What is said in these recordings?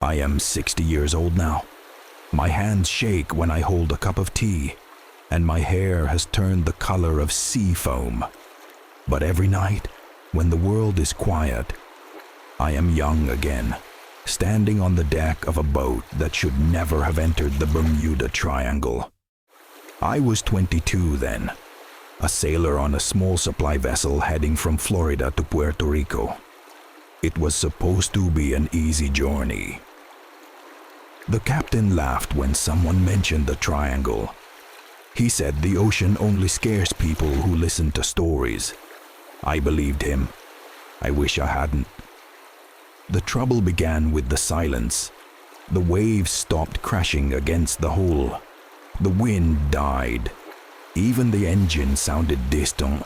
I am 60 years old now. My hands shake when I hold a cup of tea, and my hair has turned the color of sea foam. But every night, when the world is quiet, I am young again, standing on the deck of a boat that should never have entered the Bermuda Triangle. I was 22 then, a sailor on a small supply vessel heading from Florida to Puerto Rico. It was supposed to be an easy journey. The captain laughed when someone mentioned the triangle. He said the ocean only scares people who listen to stories. I believed him. I wish I hadn't. The trouble began with the silence. The waves stopped crashing against the hull. The wind died. Even the engine sounded distant,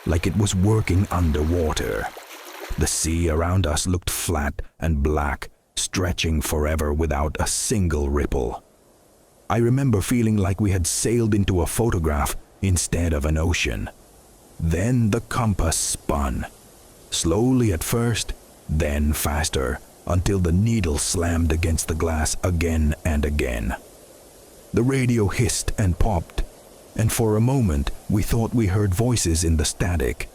like it was working underwater. The sea around us looked flat and black, stretching forever without a single ripple. I remember feeling like we had sailed into a photograph instead of an ocean. Then the compass spun. Slowly at first, then faster, until the needle slammed against the glass again and again. The radio hissed and popped, and for a moment we thought we heard voices in the static.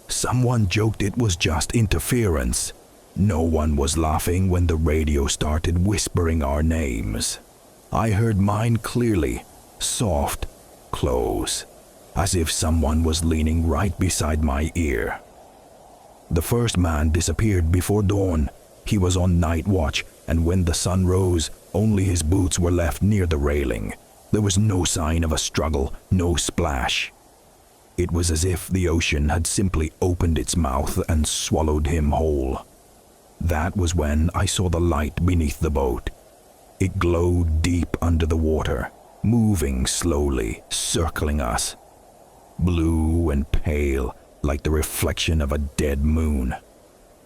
Someone joked it was just interference. No one was laughing when the radio started whispering our names. I heard mine clearly, soft, close, as if someone was leaning right beside my ear. The first man disappeared before dawn. He was on night watch, and when the sun rose, only his boots were left near the railing. There was no sign of a struggle, no splash. It was as if the ocean had simply opened its mouth and swallowed him whole. That was when I saw the light beneath the boat. It glowed deep under the water, moving slowly, circling us. Blue and pale, like the reflection of a dead moon.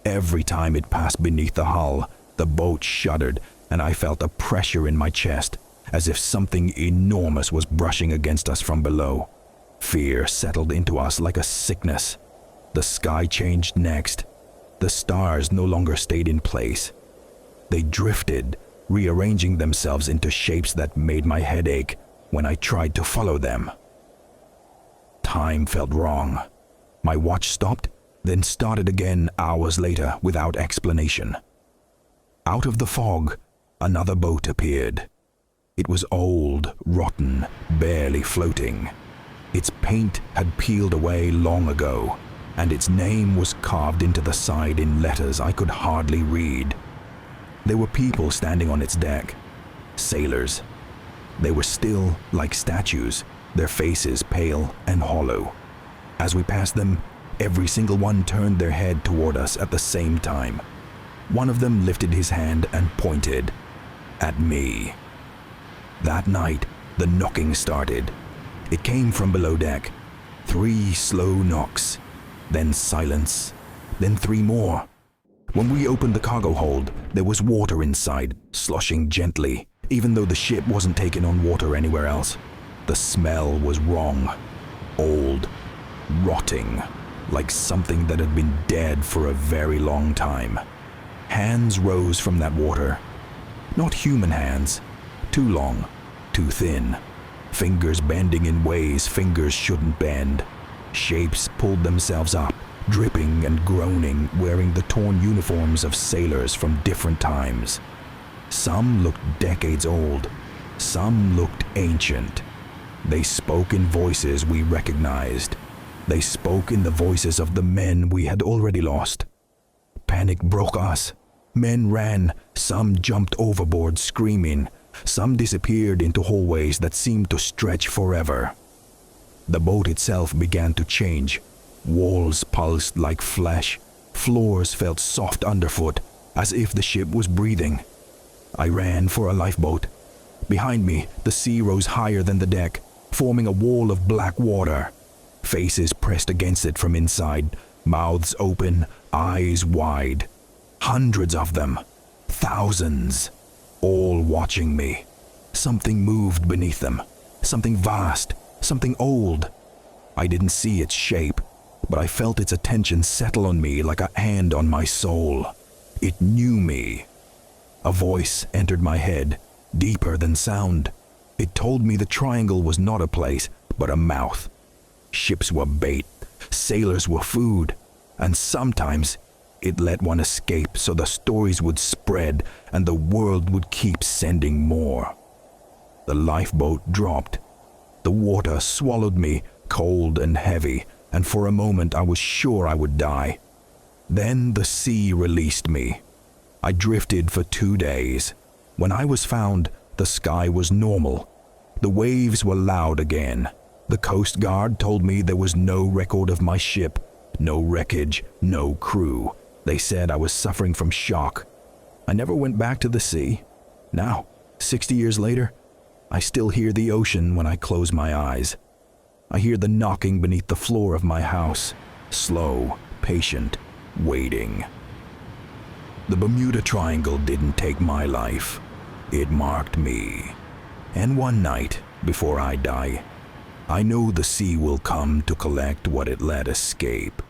Every time it passed beneath the hull, the boat shuddered, and I felt a pressure in my chest, as if something enormous was brushing against us from below. Fear settled into us like a sickness. The sky changed next. The stars no longer stayed in place. They drifted, rearranging themselves into shapes that made my head ache when I tried to follow them. Time felt wrong. My watch stopped, then started again hours later without explanation. Out of the fog, another boat appeared. It was old, rotten, barely floating. Its paint had peeled away long ago, and its name was carved into the side in letters I could hardly read. There were people standing on its deck, sailors. They were still like statues, their faces pale and hollow. As we passed them, every single one turned their head toward us at the same time. One of them lifted his hand and pointed at me. That night, the knocking started. It came from below deck. 3 slow knocks. Then silence, then 3 more. When we opened the cargo hold, there was water inside, sloshing gently, even though the ship wasn't taking on water anywhere else. The smell was wrong, old, rotting, like something that had been dead for a very long time. Hands rose from that water. Not human hands, too long, too thin. Fingers bending in ways fingers shouldn't bend. Shapes pulled themselves up, dripping and groaning, wearing the torn uniforms of sailors from different times. Some looked decades old. Some looked ancient. They spoke in voices we recognized. They spoke in the voices of the men we had already lost. Panic broke us. Men ran. Some jumped overboard screaming. Some disappeared into hallways that seemed to stretch forever. The boat itself began to change. Walls pulsed like flesh. Floors felt soft underfoot, as if the ship was breathing. I ran for a lifeboat. Behind me, the sea rose higher than the deck, forming a wall of black water. Faces pressed against it from inside, mouths open, eyes wide. Hundreds of them. Thousands. All watching me. Something moved beneath them. Something vast. Something old. I didn't see its shape, but I felt its attention settle on me like a hand on my soul. It knew me. A voice entered my head, deeper than sound. It told me the triangle was not a place, but a mouth. Ships were bait, sailors were food, and sometimes it let one escape so the stories would spread and the world would keep sending more. The lifeboat dropped. The water swallowed me, cold and heavy, and for a moment I was sure I would die. Then the sea released me. I drifted for 2 days. When I was found, the sky was normal. The waves were loud again. The Coast Guard told me there was no record of my ship, no wreckage, no crew. They said I was suffering from shock. I never went back to the sea. Now, 60 years later, I still hear the ocean when I close my eyes. I hear the knocking beneath the floor of my house, slow, patient, waiting. The Bermuda Triangle didn't take my life. It marked me. And one night, before I die, I know the sea will come to collect what it let escape.